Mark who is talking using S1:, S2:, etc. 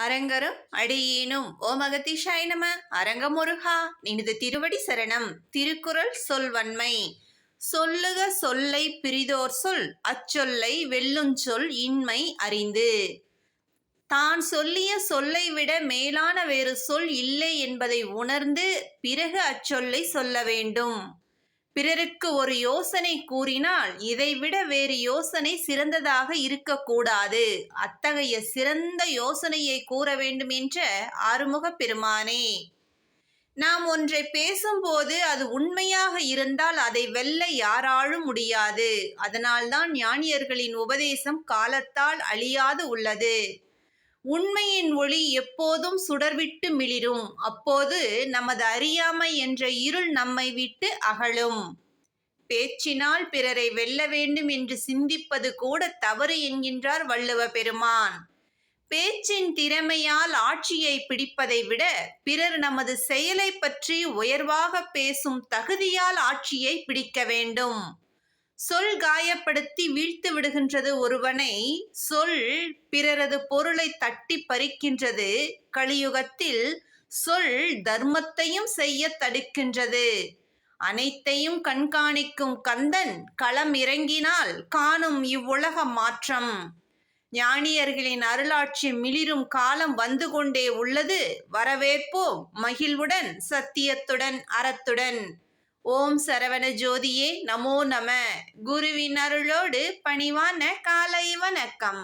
S1: அரங்கரும் அடியேனும் ஓம் அகதீஷாய நம. அரங்கமுருகா நினது திருவடி சரணம். திருக்குறள் சொல்வன்மை. சொல்லுக சொல்லை பிரிதோர் சொல், அச்சொல்லை வெல்லுஞ்சொல் இன்மை அறிந்து. தான் சொல்லிய சொல்லை விட மேலான வேறு சொல் இல்லை என்பதை உணர்ந்து பிறகு அச்சொல்லை சொல்ல வேண்டும். பிறருக்கு ஒரு யோசனை கூறினால் இதைவிட வேறு யோசனை சிறந்ததாக இருக்கக்கூடாது. அத்தகைய சிறந்த யோசனையை கூற வேண்டும் என்ற ஆறுமுகப் பெருமானே, நாம் ஒன்றை பேசும்போது அது உண்மையாக இருந்தால் அதை வெல்ல யாராலும் முடியாது. அதனால்தான் ஞானியர்களின் உபதேசம் காலத்தால் அழியாது உள்ளது. உண்மையின் ஒளி எப்போதும் சுடர்விட்டு மிளிரும். அப்போது நமது அறியாமை என்ற இருள் நம்மை விட்டு அகலும். பேச்சினால் பிறரை வெல்ல வேண்டும் என்று சிந்திப்பது கூட தவறு என்கின்றார் வள்ளுவ பெருமான். பேச்சின் திறமையால் ஆட்சியை பிடிப்பதை விட பிறர் நமது செயலை பற்றி உயர்வாக பேசும் தகுதியால் ஆட்சியை பிடிக்க வேண்டும். சொல் காயப்படுத்தி வீழ்த்து விடுகின்றது ஒருவனை. சொல் பிறரது பொருளை தட்டி பறிக்கின்றது. கலியுகத்தில் சொல் தர்மத்தையும் செய்ய தடுக்கின்றது. அனைத்தையும் கண்காணிக்கும் கந்தன் களம் இறங்கினால் காணும் இவ்வுலக மாற்றம். ஞானியர்களின் அருளாட்சி மிளிரும் காலம் வந்து கொண்டே உள்ளது. வரவேற்போம் மகிழ்வுடன், சத்தியத்துடன், அறத்துடன். ஓம் சரவண ஜோதியே நமோ நம. குருவின் அருளோடு பணிவான காலை வணக்கம்.